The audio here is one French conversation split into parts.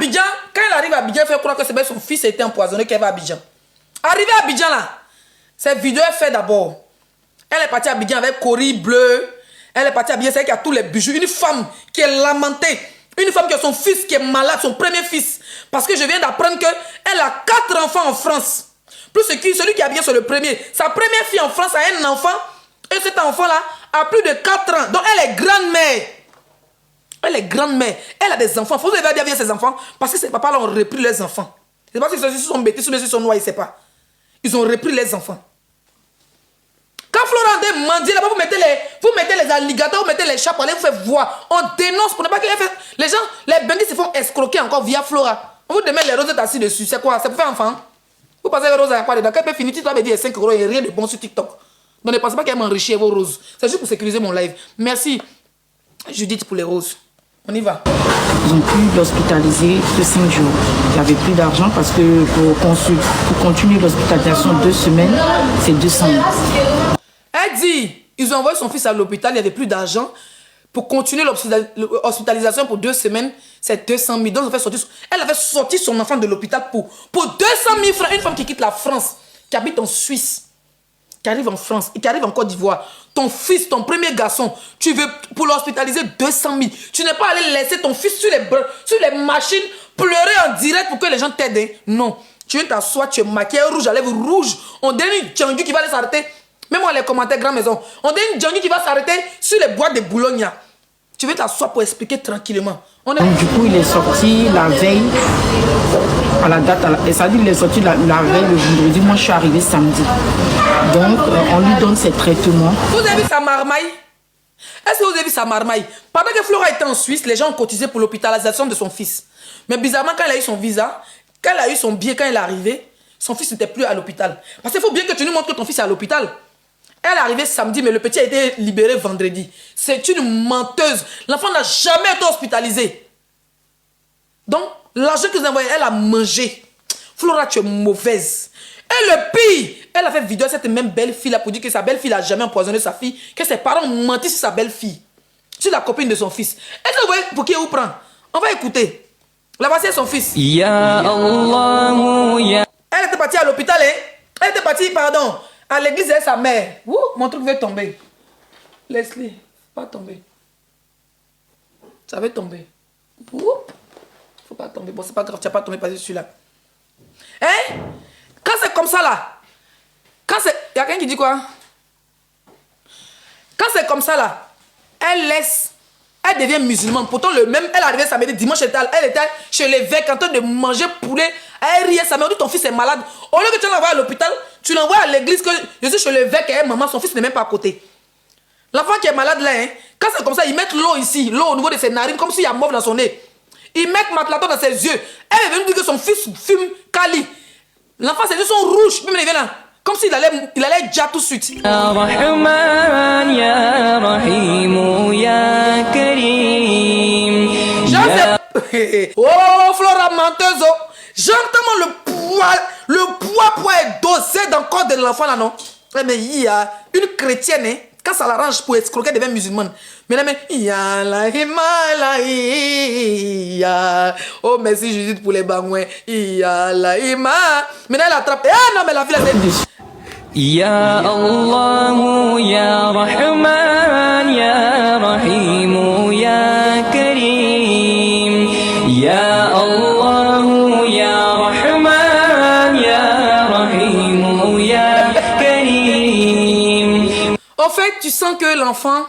Abidjan, quand elle arrive à Abidjan, elle fait croire que c'est son fils était empoisonné qu'elle va à Abidjan. Arrivée à Abidjan là, cette vidéo est faite d'abord. Elle est partie à Abidjan avec Cori bleu. Elle est partie à Abidjan, c'est elle qui a tous les bijoux. Une femme qui est lamentée. Une femme qui a son fils qui est malade, son premier fils. Parce que je viens d'apprendre qu'elle a 4 enfants en France. Plus celui qui a bien sur le premier. Sa première fille en France a un enfant. Et cet enfant-là a plus de 4 ans. Donc elle est grand-mère. Elle est grand-mère. Elle a des enfants. Vous devez dire bien ses enfants. Parce que ses papas là ont repris les enfants. C'est pas si ils sont bêtis, ou ils sont noirs, je ne sais pas. Ils ont repris les enfants. Quand Florent mendie là-bas, vous mettez les alligators, vous mettez les chats pour aller vous faire voir. On dénonce pour ne pas qu'il fasse. Les gens, les bandits se font escroquer encore via Flora. On vous demande les roses assis dessus. C'est quoi? C'est pour faire enfant? Vous pensez que les roses a quoi dedans? Quand elle peut finir, tu dois me dire 5 € et rien de bon sur TikTok. Donc ne pensez pas qu'elle m'enrichit vos roses. C'est juste pour sécuriser mon live. Merci Judith pour les roses. On y va. Ils ont pu l'hospitaliser que 5 jours. Il n'y avait plus d'argent parce que pour continuer l'hospitalisation 2 semaines, c'est 200 000. Elle dit, ils ont envoyé son fils à l'hôpital, il n'y avait plus d'argent. Pour continuer l'hospitalisation pour 2 semaines, c'est 200 000. Donc elle avait sorti son enfant de l'hôpital pour 200 000 francs. Une femme qui quitte la France, qui habite en Suisse, qui arrive en France et qui arrive en Côte d'Ivoire. Ton fils, ton premier garçon, tu veux pour l'hospitaliser 200 000. Tu n'es pas allé laisser ton fils sur les machines pleurer en direct pour que les gens t'aident. Non. Tu viens t'asseoir, tu es maquillé rouge à lèvres rouge. On donne une djangu qui va aller s'arrêter. Même moi, les commentaires grand maison. On donne une djangu qui va s'arrêter sur les boîtes de Boulogne. Tu veux t'asseoir pour expliquer tranquillement. Donc, du coup, il est sorti la veille à la date. Ça dit qu'il est sorti la veille le vendredi. Moi, je suis arrivée samedi. Donc, on lui donne ses traitements. Vous avez vu sa marmaille? Est-ce que vous avez vu sa marmaille? Pendant que Flora était en Suisse, les gens ont cotisé pour l'hôpitalisation de son fils. Mais bizarrement, quand elle a eu son visa, quand elle a eu son billet, quand elle est arrivée, son fils n'était plus à l'hôpital. Parce qu'il faut bien que tu nous montres que ton fils est à l'hôpital. Elle est arrivée samedi, mais le petit a été libéré vendredi. C'est une menteuse. L'enfant n'a jamais été hospitalisé. Donc, l'argent que vous envoyez, elle a mangé. Flora, tu es mauvaise. Et le pire, elle a fait vidéo à cette même belle-fille là pour dire que sa belle-fille n'a jamais empoisonné sa fille, que ses parents ont menti sur sa belle-fille, sur la copine de son fils. Est-ce que vous voyez pour qui elle vous prend? On va écouter. La voici son fils. Ya Allah, ya... Elle était partie à l'hôpital, hein? Elle était partie, pardon, à l'église avec sa mère. Ouh, mon truc veut tomber. Leslie, pas tomber. Ça va tomber. Ouh. Faut pas tomber. Bon, c'est pas grave, tu n'as pas tombé parce que celui-là. Hein? Quand c'est comme ça là, quand c'est... Il y a quelqu'un qui dit quoi? Quand c'est comme ça là, elle laisse, elle devient musulmane. Pourtant le même, elle arrivait samedi, dimanche, elle était chez l'évêque en train de manger poulet. Elle riait, sa mère dit ton fils est malade. Au lieu que tu l'envoies à l'hôpital, tu l'envoies à l'église que je suis chez l'évêque et maman, son fils n'est même pas à côté. L'enfant qui est malade là, hein, quand c'est comme ça, ils mettent l'eau ici, l'eau au niveau de ses narines, comme s'il y a mauve dans son nez. Ils mettent matelato dans ses yeux. Elle est venue dire que son fils fume Kali. L'enfant, ses yeux sont rouges. Même il vient là. Comme s'il allait déjà tout de suite. Ya Rahman, Ya Rahim, Ya Karim. Oh, Flora menteuse. J'entends le poids est dosé dans le corps de l'enfant là, non? Mais il y a une chrétienne, hein, quand ça l'arrange pour escroquer, elle devient musulmane. Mais là, ya la ya. Oh, merci Judith pour les bangouins. Ya la ima. Maintenant, elle attrape. Ah non, mais la fille, elle dit. Ya Allah, Ya Rahman, Ya Rahim, Ya Karim. Ya Allah, Ya Rahman, Ya Rahim, Ya Karim. En fait, tu sens que l'enfant,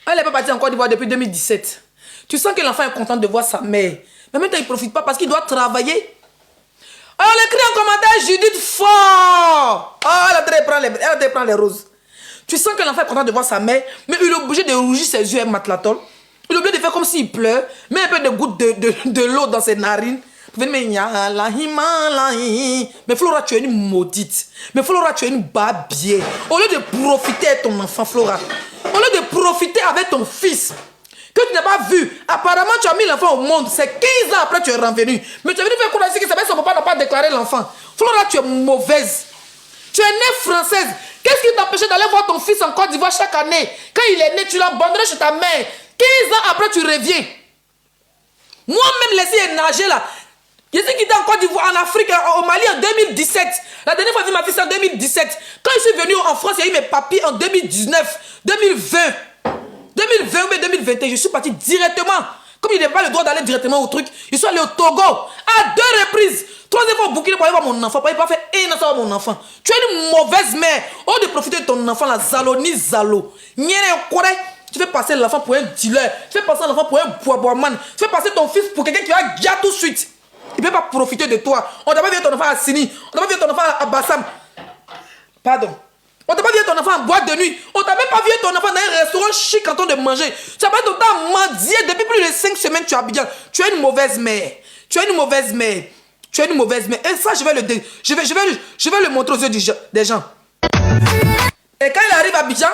elle n'est pas partie en Côte d'Ivoire depuis 2017. Tu sens que l'enfant est content de voir sa mère. Mais maintenant, il ne profite pas parce qu'il doit travailler. Alors, elle écrit en commentaire Judith fort. Oh, elle a prendre les roses. Tu sens que l'enfant est content de voir sa mère, mais il est obligé de rougir ses yeux avec matlatol. Il est obligé de faire comme s'il pleure, met un peu de gouttes de l'eau dans ses narines. Mais Flora, tu es une maudite. Mais Flora, tu es une babier. Au lieu de profiter avec ton enfant, Flora, au lieu de profiter avec ton fils, que tu n'as pas vu, apparemment tu as mis l'enfant au monde, c'est 15 ans après tu es revenu. Mais tu es venu faire croire que son papa n'a pas déclaré l'enfant. Flora, tu es mauvaise. Tu es née française. Qu'est-ce qui t'empêchait d'aller voir ton fils en Côte d'Ivoire chaque année? Quand il est né, tu l'as abandonné chez ta mère. 15 ans après, tu reviens. Moi-même, laissé nager là. Je suis quitté en Côte d'Ivoire, en Afrique, au Mali en 2017. La dernière fois que j'ai vu ma fille, c'est en 2017. Quand je suis venu en France, il y a eu mes papiers en 2019, 2020. 2020 ou 2021, je suis parti directement. Comme il n'avait pas le droit d'aller directement au truc, je suis allé au Togo à 2 reprises. 3e fois au Burkina pour aller voir mon enfant. Pour aller pas faire un an, ça va mon enfant. Tu es une mauvaise mère. Au lieu de profiter de ton enfant, la zalo ni zalo. Tu fais passer l'enfant pour un dealer. Tu fais passer l'enfant pour un bois-bois-man. Tu fais passer ton fils pour quelqu'un qui va gâter tout de suite. Il ne peut pas profiter de toi. On n'a pas vu ton enfant à Sini. On n'a pas vu ton enfant à Bassam. Pardon. On t'a pas vu ton enfant en boîte de nuit. On t'a même pas vu ton enfant dans un restaurant chic en train de manger. Tu as pas tout le temps mendier. Depuis plus de 5 semaines, tu es à Abidjan. Tu es une mauvaise mère. Tu es une mauvaise mère. Tu es une mauvaise mère. Et ça, je vais le montrer aux yeux des gens. Et quand elle arrive à Abidjan,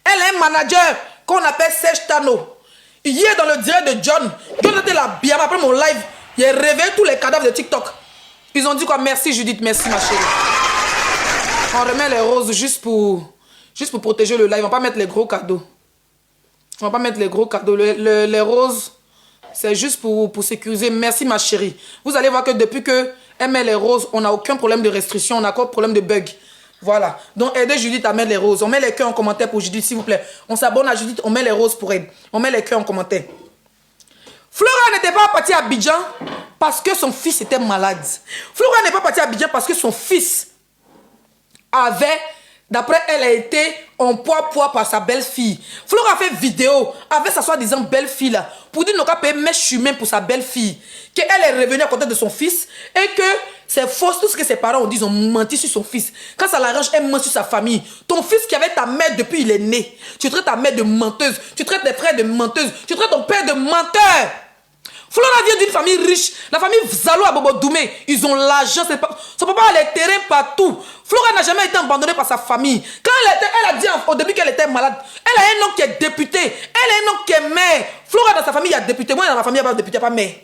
elle a un manager qu'on appelle Serge Tano. Hier, dans le direct de John, John était là bien après mon live. Il a réveillé tous les cadavres de TikTok. Ils ont dit quoi? Merci Judith, merci ma chérie. On remet les roses juste pour protéger le live. On va pas mettre les gros cadeaux. On va pas mettre les gros cadeaux. Les roses, c'est juste pour sécuriser. Merci ma chérie. Vous allez voir que depuis qu'elle met les roses, on n'a aucun problème de restriction. On n'a aucun problème de bug. Voilà. Donc aidez Judith à mettre les roses. On met les cœurs en commentaire pour Judith, s'il vous plaît. On s'abonne à Judith, on met les roses pour elle. On met les cœurs en commentaire. Flora n'était pas partie à Abidjan parce que son fils était malade. Flora n'est pas partie à Abidjan parce que son fils avait, d'après elle, a été en poids par sa belle-fille. Flora a fait vidéo avec sa soi-disant belle-fille là pour dire qu'on a payé mèche humaine pour sa belle-fille. Qu'elle est revenue à côté de son fils et que c'est faux. Tout ce que ses parents ont dit, ils ont menti sur son fils. Quand ça l'arrange, elle ment sur sa famille. Ton fils qui avait ta mère depuis il est né. Tu traites ta mère de menteuse. Tu traites tes frères de menteuse. Tu traites ton père de menteur. Flora vient d'une famille riche. La famille Zalo à Bobo Doumé. Ils ont l'argent. Son papa a les terrains partout. Flora n'a jamais été abandonnée par sa famille. Quand elle a dit au début qu'elle était malade, elle a un homme qui est député. Elle a un homme qui est maire. Flora dans sa famille, il y a député. Moi, dans ma famille, il n'y a pas de député, il n'y a pas maire.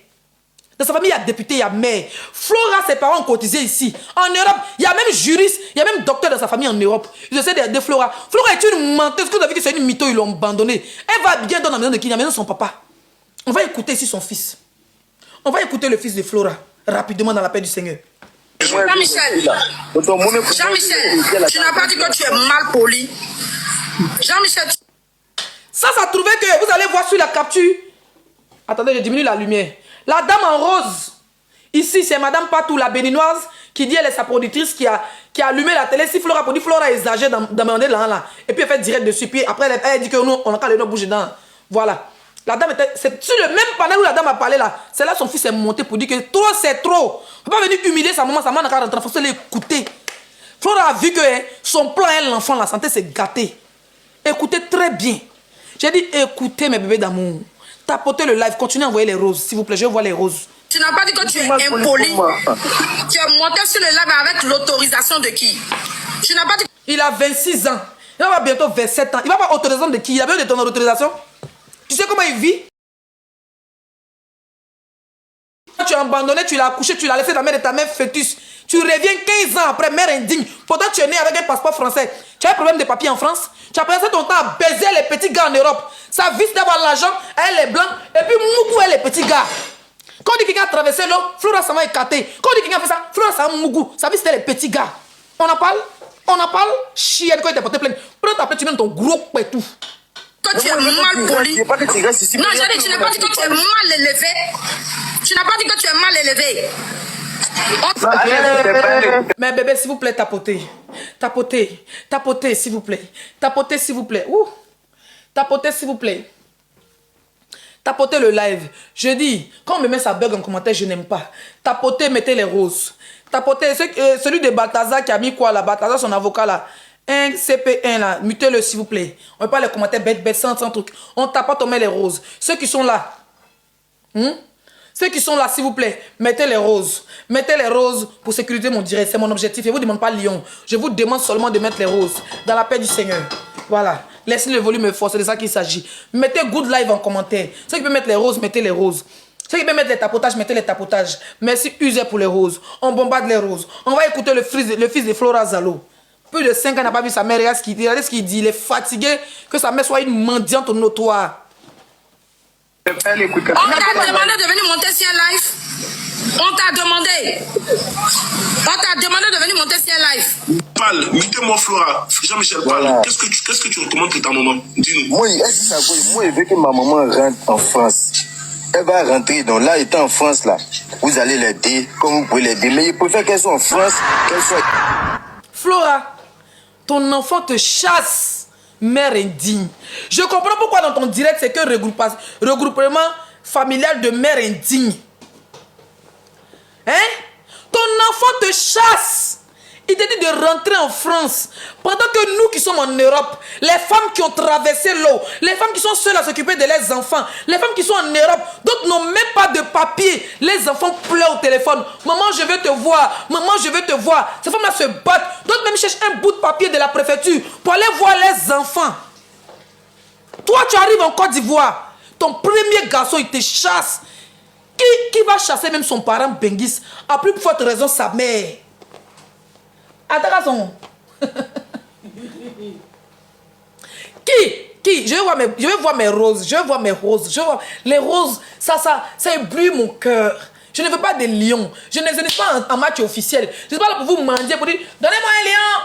Dans sa famille, il y a député, il y a maire. Flora, ses parents ont cotisé ici. En Europe, il y a même juriste, il y a même docteur dans sa famille en Europe. Ils essaient de Flora. Flora est une menteuse. Vous avez vu que c'est une mytho, ils l'ont abandonnée. Elle va bien dans la maison de qui? La maison de son papa. On va écouter ici son fils. On va écouter le fils de Flora rapidement dans la paix du Seigneur. Jean-Michel, tu n'as pas dit que tu es mal poli. Jean-Michel, Ça trouvait que vous allez voir sur la capture. Attendez, je diminue la lumière. La dame en rose. Ici, c'est Madame Patou, la béninoise, qui dit elle est sa productrice qui a allumé la télé. Si Flora dit Flora exagère dans demander là. Et puis elle fait direct dessus. Puis après, elle dit que nous, on a qu'à les bouger dedans. Voilà. La dame était... C'est sur le même panel où la dame a parlé là. C'est là son fils est monté pour dire que trop c'est trop. On ne peut pas venir humilier sa maman n'a qu'à rentrer. Il faut l'écouter. Flora a vu que son plan est l'enfant, la santé c'est gâté. Écoutez très bien. J'ai dit écoutez mes bébés d'amour. Tapotez le live, continuez à envoyer les roses. S'il vous plaît, je vois les roses. tu n'as pas dit que tu es impoli. Tu es monté sur le live avec l'autorisation de qui? Tu n'as pas dit... Il a 26 ans. Il va avoir bientôt 27 ans. Il va avoir autorisation de qui? Il a besoin de ton autorisation? Tu sais comment il vit? Tu as abandonné, tu l'as accouché, tu l'as laissé dans la mère de ta mère fœtus. Tu reviens 15 ans après, mère indigne. Pourtant, tu es né avec un passeport français. Tu as un problème de papier en France. Tu as passé ton temps à baiser les petits gars en Europe. Sa vie, c'est d'avoir l'argent, elle est blanche, et puis Mougou, elle est les petits gars. Quand on dit quelqu'un a traversé l'eau, Flora, ça m'a écarté. Quand on dit quelqu'un a fait ça, Flora, ça m'a Mougou. Sa vie, c'était les petits gars. On en parle? On en parle? Chienne, quand il t'a porté plainte. Prends ta plainte, tu mets ton gros pétou. Que tu es mal poli. Non, j'ai dit, tu n'as pas dit que tu es mal élevé. Tu n'as pas dit que tu es mal élevé. Mais bébé, s'il vous plaît, tapotez. Tapotez. Tapotez, s'il vous plaît. Tapotez, s'il vous plaît. Ouh. Tapotez, s'il vous plaît. Tapotez le live. Je dis, quand on me met sa bug en commentaire, je n'aime pas. Tapotez, mettez les roses. Tapotez. Celui de Balthazar qui a mis quoi là? Balthazar, son avocat là. Un CP1 là. Mutez-le, s'il vous plaît. On ne veut pas les commentaires bête, sans truc. On tapote, on met les roses. Ceux qui sont là. Ceux qui sont là, s'il vous plaît, mettez les roses. Mettez les roses pour sécuriser mon direct. C'est mon objectif. Je ne vous demande pas Lyon. Je vous demande seulement de mettre les roses. Dans la paix du Seigneur. Voilà. Laissez le volume fort. C'est de ça qu'il s'agit. Mettez good live en commentaire. Ceux qui peuvent mettre les roses, mettez les roses. Ceux qui peuvent mettre les tapotages, mettez les tapotages. Merci User pour les roses. On bombarde les roses. On va écouter le fils de Flora Zalo. Plus de 5 ans, n'a pas vu sa mère. Regardez ce qu'il dit. Il est fatigué que sa mère soit une mendiante notoire. On t'a demandé de venir monter sur un live. On t'a demandé. On t'a demandé de venir monter sur un live. Parle, mettez-moi Flora. Jean-Michel, parle. Voilà. Qu'est-ce que tu recommandes pour ta maman? Dis-nous. Moi, je veux que ma maman rentre en France. Elle va rentrer, donc là, étant en France, là, vous allez l'aider, comme vous pouvez l'aider. Mais il préfère qu'elle soit en France, qu'elle soit... Flora, ton enfant te chasse, mère indigne. Je comprends pourquoi dans ton direct, c'est que regroupement familial de mère indigne. Hein? Ton enfant te chasse. Il te dit de rentrer en France. Pendant que nous qui sommes en Europe, les femmes qui ont traversé l'eau, les femmes qui sont seules à s'occuper de leurs enfants, les femmes qui sont en Europe, d'autres n'ont même pas de papier. Les enfants pleurent au téléphone. Maman, je veux te voir. Maman, je veux te voir. Ces femmes-là se battent. D'autres même cherchent un bout de papier de la préfecture pour aller voir les enfants. Toi, tu arrives en Côte d'Ivoire. Ton premier garçon, il te chasse. Qui va chasser même son parent Benguis? A plus forte raison, sa mère. Attends, Qui je veux voir mes roses. Je veux voir mes roses. Je veux voir les roses. Ça éblouit mon cœur. Je ne veux pas des lions. Je ne suis pas en match officiel. Je ne suis pas là pour vous mendier, pour dire donnez-moi un lion.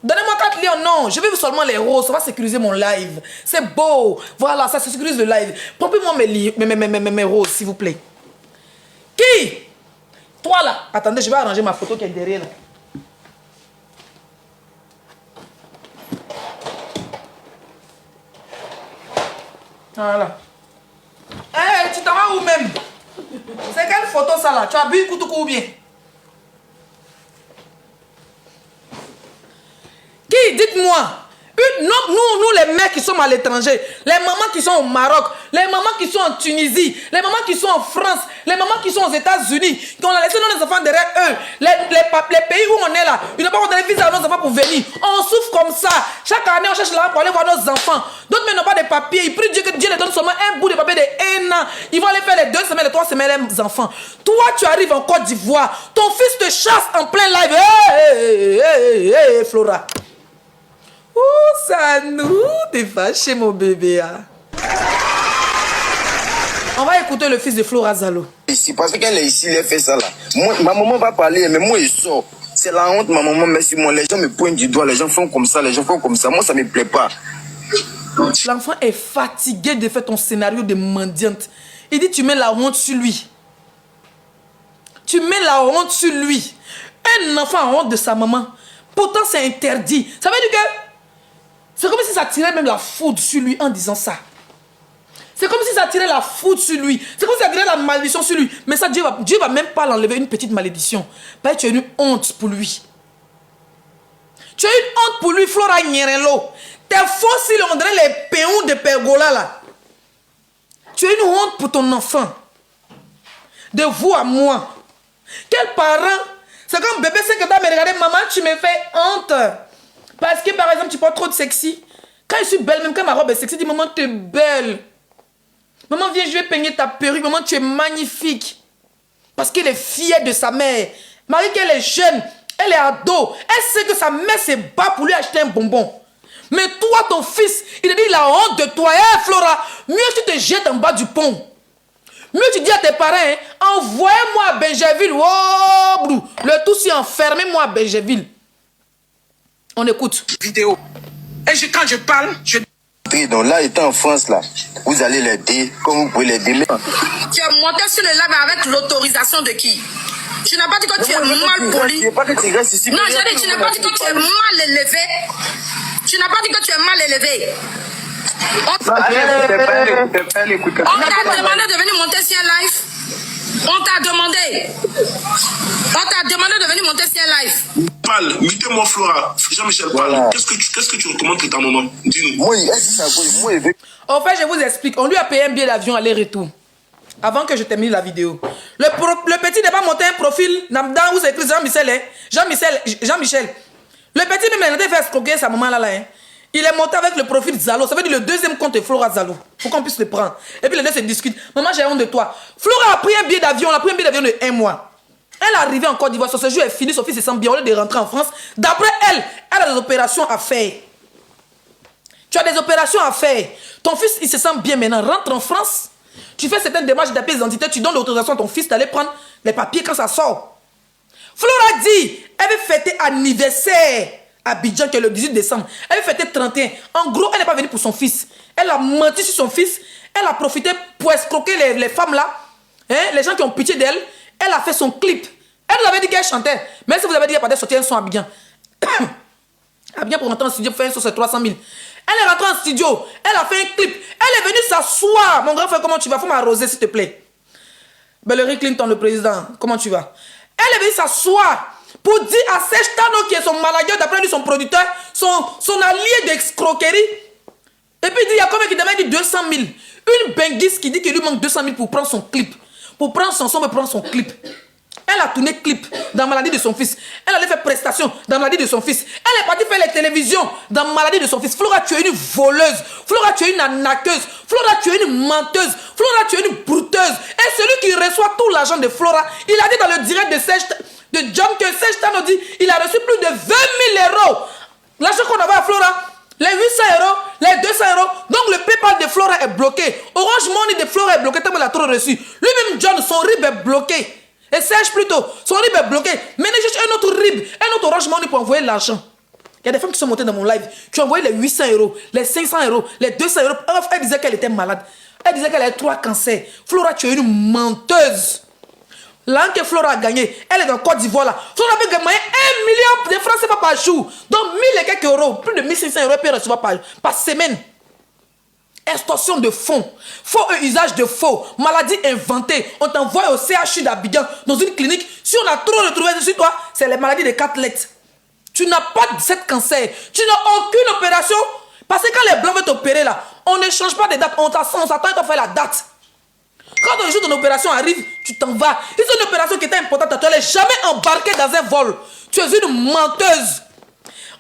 Donnez-moi 4 lions. Non, je veux seulement les roses. Ça va sécuriser mon live. C'est beau. Voilà, ça sécurise le live. Pompez-moi mes roses, s'il vous plaît. Qui? Toi là. Attendez, je vais arranger ma photo qui est derrière là. Voilà. Hey, tu t'en vas où même? C'est quelle photo ça là? Tu as bu Koutoukou ou bien? Qui? Dites-moi. Nous les mères qui sommes à l'étranger, les mamans qui sont au Maroc, les mamans qui sont en Tunisie, les mamans qui sont en France, les mamans qui sont aux États-Unis, qui ont laissé nos enfants derrière eux, les pays où on est là, ils n'ont pas donné visa à nos enfants pour venir. On souffre comme ça. Chaque année, on cherche là pour aller voir nos enfants. D'autres n'ont pas de papiers. Ils prient Dieu que Dieu les donne seulement un bout de papier de 1 an. Ils vont aller faire les 2 semaines, les 3 semaines, les enfants. Toi, tu arrives en Côte d'Ivoire. Ton fils te chasse en plein live. Hey, Flora. Oh, ça nous, t'es fâché, mon bébé. Hein? On va écouter le fils de Flora Zalo. Ici, parce qu'elle est ici, elle fait ça là. Moi, ma maman va parler, mais moi, je sors. C'est la honte, ma maman, mais sur moi, les gens me pointent du doigt, les gens font comme ça, les gens font comme ça. Moi, ça ne me plaît pas. L'enfant est fatigué de faire ton scénario de mendiante. Il dit, tu mets la honte sur lui. Tu mets la honte sur lui. Un enfant a honte de sa maman. Pourtant, c'est interdit. Ça veut dire que c'est comme si ça tirait même la foudre sur lui en disant ça. C'est comme si ça tirait la foudre sur lui. C'est comme si ça tirait la malédiction sur lui. Mais ça, Dieu va même pas l'enlever une petite malédiction. Parce que tu as une honte pour lui. Tu as une honte pour lui, Flora Nyerelo. Tes fossiles, on dirait les péons de Pergola là. Tu as une honte pour ton enfant. De vous à moi. Quel parent? C'est comme bébé 5 ans me regarder, maman, tu me fais honte. Parce que par exemple, tu portes trop de sexy. Quand je suis belle, même quand ma robe est sexy, je dis maman, tu es belle. Maman, viens, je vais peigner ta perruque. Maman, tu es magnifique. Parce qu'elle est fière de sa mère. Marie, qu'elle est jeune, elle est ado. Elle sait que sa mère se bat pour lui acheter un bonbon. Mais toi, ton fils, il te dit il a honte de toi. Hé, Flora, mieux tu te jettes en bas du pont. Mieux tu dis à tes parents, hein, envoyez-moi à Benjerville. Oh, le tout c'est enfermez-moi à Benjerville. On écoute. Vidéo. Et quand je parle, je... Donc là, étant en France, là, vous allez l'aider, comme vous pouvez l'aider. Mais... Tu es monté sur le live avec l'autorisation de qui? Tu n'as pas dit que tu es mal poli. Pas que tu restes ici. Non, j'ai dit, tu n'as pas dit que tu es mal élevé. Tu n'as pas dit que tu es mal élevé. On t'a demandé de venir monter sur un live. On t'a demandé. On t'a demandé de venir monter sur un live. Parle, mettez-moi Flora. Jean-Michel, parle. Voilà. Qu'est-ce que tu recommandes pour ta maman? Dis-nous. Moi, elle dit ça. Moi, elle veut. En fait, je vous explique. On lui a payé un billet d'avion aller-retour. Avant que je termine la vidéo. Le petit n'est pas monté un profil. Dans où c'est écrit Jean-Michel. Hein? Jean-Michel. Le petit même il a fait escroquer sa maman là. Hein? Il est monté avec le profil Zalo. Ça veut dire le deuxième compte est Flora Zalo. Pour qu'on puisse le prendre. Et puis les deux se discutent. Maman, j'ai honte de toi. Flora a pris un billet d'avion. Elle a pris un billet d'avion de 1 mois. Elle est arrivée en Côte d'Ivoire. Son séjour est fini. Son fils se sent bien. Au lieu de rentrer en France. D'après elle, elle a des opérations à faire. Tu as des opérations à faire. Ton fils, il se sent bien maintenant. Rentre en France. Tu fais certaines démarches de pièce d'identité, tu donnes l'autorisation à ton fils d'aller prendre les papiers quand ça sort. Flora dit, elle veut fêter anniversaire à Abidjan, qui est le 18 décembre. Elle veut fêter 31. En gros, elle n'est pas venue pour son fils. Elle a menti sur son fils. Elle a profité pour escroquer les femmes là, hein, les gens qui ont pitié d'elle. Elle a fait son clip. Elle nous avait dit qu'elle chantait. Mais si vous avez dit qu'elle partait sortir un son à Abidjan. Abidjan pour rentrer en studio, faire un son, c'est 300 000. Elle est rentrée en studio. Elle a fait un clip. Elle est venue s'asseoir. Mon grand frère, comment tu vas? Faut m'arroser, s'il te plaît. Hillary Clinton, le président, comment tu vas? Elle est venue s'asseoir pour dire à Serge Tano, qui est son manager, d'après lui, son producteur, son allié d'escroquerie. Et puis il dit, il y a combien qui demande 200 000. Une benguiste qui dit qu'il lui manque 200 000 pour prendre son clip. Pour prendre son son, pour prendre son clip. Elle a tourné clip dans la maladie de son fils. Elle allait faire prestation dans la maladie de son fils. Elle est partie faire les télévisions dans la maladie de son fils. Flora, tu es une voleuse. Flora, tu es une arnaqueuse. Flora, tu es une menteuse. Flora, tu es une brouteuse. Et celui qui reçoit tout l'argent de Flora, il a dit dans le direct de John que Serge Tano dit il a reçu plus de 20 000 euros. L'argent qu'on avait à Flora, les 800 euros, les 200 euros. Donc le PayPal de Flora est bloqué. Orange Money de Flora est bloqué tellement il a trop reçu. Lui-même, John, son RIB est bloqué. Et Serge plutôt, son RIB est bloqué. Maintenant, juste un autre RIB, un autre Orange Money pour envoyer l'argent. Il y a des femmes qui sont montées dans mon live, qui ont envoyé les 800 euros, les 500 euros, les 200 euros. Elle disait qu'elle était malade. Elle disait qu'elle avait 3 cancers. Flora, tu es une menteuse. L'an que Flora a gagné, elle est dans Côte d'Ivoire là. Flora avait gagné 1 million de francs CFA par jour. Donc 1000 et quelques euros, plus de 1500 euros elle recevoir par semaine. Extorsion de fonds, faux usage de faux, maladie inventée. On t'envoie au CHU d'Abidjan, dans une clinique. Si on a trop retrouvé sur toi, c'est les maladies des 4 lettres. Tu n'as pas 17 cancers, tu n'as aucune opération. Parce que quand les blancs veulent t'opérer là, on ne change pas de date, on s'attend à faire la date. Quand le jour de l'opération arrive, tu t'en vas. Si c'est une opération qui était importante, tu n'es jamais embarqué dans un vol. Tu es une menteuse.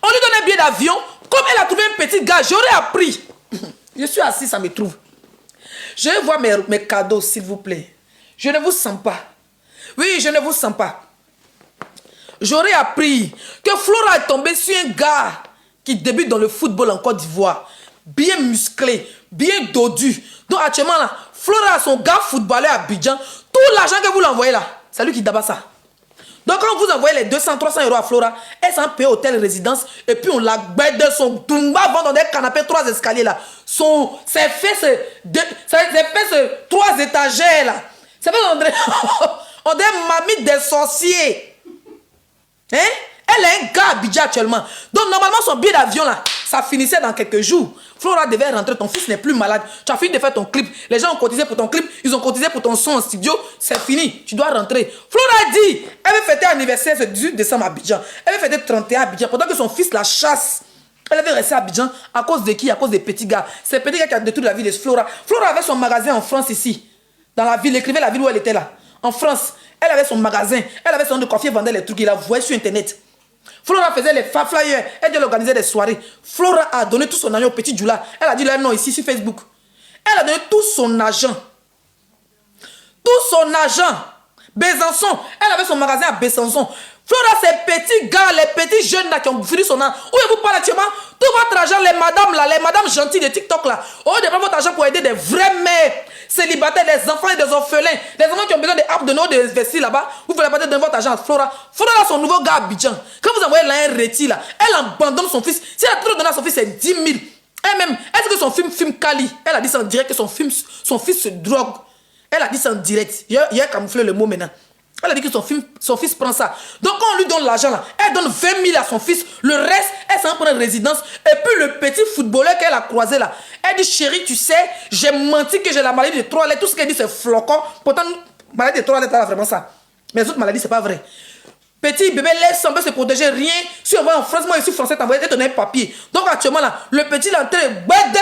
On lui donne un billet d'avion. Comme elle a trouvé un petit gars, j'aurais appris. Je suis assis, ça me trouve. Je vais voir mes cadeaux, s'il vous plaît. Je ne vous sens pas. Oui, je ne vous sens pas. J'aurais appris que Flora est tombée sur un gars qui débute dans le football en Côte d'Ivoire. Bien musclé, bien dodu. Donc actuellement, là, Flora a son gars footballeur à Abidjan. Tout l'argent que vous l'envoyez là, c'est lui qui d'abord ça. Donc quand vous envoyez les 200, 300 euros à Flora, elle s'en paye hôtel résidence et puis on la bête de son tumba vend dans des canapés 3 escaliers là. C'est fait 3 étagères là. C'est fait on dirait mamie des sorciers. Hein? Elle est un gars à Abidjan actuellement. Donc normalement son billet d'avion là, ça finissait dans quelques jours. Flora devait rentrer, ton fils n'est plus malade. Tu as fini de faire ton clip. Les gens ont cotisé pour ton clip, ils ont cotisé pour ton son en studio. C'est fini, tu dois rentrer. Flora dit, elle veut fêter anniversaire ce 18 décembre à Abidjan. Elle veut fêter 31 à Abidjan pendant que son fils la chasse. Elle veut rester à Abidjan à cause de qui? À cause des petits gars. C'est petit gars qui a détruit la vie de Flora. Flora avait son magasin en France ici. Dans la ville, écrivait la ville où elle était là. En France, elle avait son magasin. Elle avait son de coiffure, vendait les trucs. Il la voyait sur Internet. Flora faisait les flyers, elle devait organiser des soirées. Flora a donné tout son argent au petit Djoula. Elle a dit là non ici sur Facebook. Elle a donné tout son argent. Tout son argent. Besançon, elle avait son magasin à Besançon. Flora, ces petits gars, les petits jeunes là qui ont fini son argent. Où vous parlez actuellement? Tout votre argent, les madames là, les madames gentilles de TikTok là. Au lieu de prendre votre argent pour aider des vraies mères célibataires, des enfants et des orphelins, des enfants qui ont besoin d'arbres de nos de vestir là-bas, vous voulez pas donner votre argent à Flora. Flora a son nouveau gars à Abidjan. Quand vous envoyez là un réti là, elle abandonne son fils. Si elle a trop donné à son fils, c'est 10 000. Elle-même, est-ce que son film Kali? Elle a dit ça en direct que son fils se drogue. Elle a dit ça en direct. Il a camouflé le mot maintenant. Elle a dit que son fils prend ça. Donc quand on lui donne l'argent là, elle donne 20 000 à son fils. Le reste, elle s'en prend une résidence. Et puis le petit footballeur qu'elle a croisé là, elle dit chérie, tu sais, j'ai menti que j'ai la maladie de 3 lettres. Tout ce qu'elle dit c'est flocon. Pourtant, maladie de 3 lettres, elle a vraiment ça. Mais les autres maladies, c'est pas vrai. Petit bébé laisse un peu se protéger, rien. Si on va en France, moi je suis français, t'envoies donner un papier. Donc actuellement là, le petit il est en train de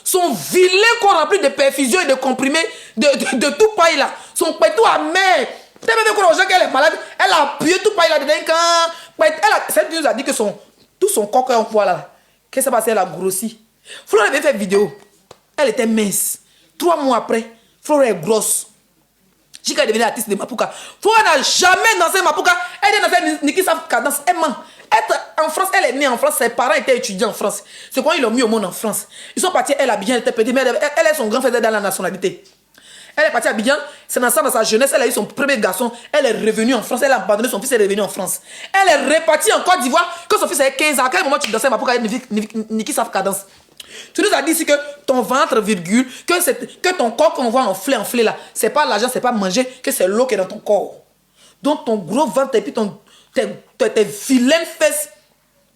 son vilain corps rempli de perfusion et de comprimés de tout paille là. Son pétou amer. Tu as vu qu'on a qu'elle est malade, elle a appuyé tout paille là-dedans quand. Celle qui nous a dit que tout son corps en poids là. Qu'est-ce qui s'est passé? Elle a grossi. Flora avait fait vidéo. Elle était mince. 3 mois après, Flora est grosse. Jika est devenue artiste de Mapuka. Flora n'a jamais dansé Mapuka. Elle est dansé Niki Saf Cadence. Elle ment. En France, elle est née en France. Ses parents étaient étudiants en France. C'est quand ils l'ont mis au monde en France. Ils sont partis, elle a bien été petite, mais elle est son grand frère dans la nationalité. Elle est partie à Abidjan, c'est dans sa jeunesse, elle a eu son premier garçon, elle est revenue en France, elle a abandonné son fils, elle est revenue en France. Elle est repartie en Côte d'Ivoire, quand son fils avait 15 ans. À quel moment tu dansais pour Niki Saf Cadence? Tu nous as dit ici que ton ventre, virgule, que ton corps qu'on voit enflé là, c'est pas l'argent, c'est pas manger, que c'est l'eau qui est dans ton corps. Donc ton gros ventre et puis tes vilaines fesses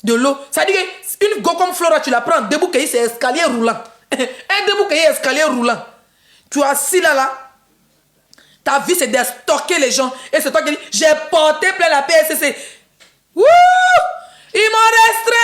de l'eau. Ça dit qu'une go comme Flora, tu la prends, debout que c'est escalier roulant. Un debout que escalier roulant. Tu es assis là. Ta vie c'est de stocker les gens. Et c'est toi qui dis, j'ai porté plein la PSC. Wouh! Ils m'ont restreint.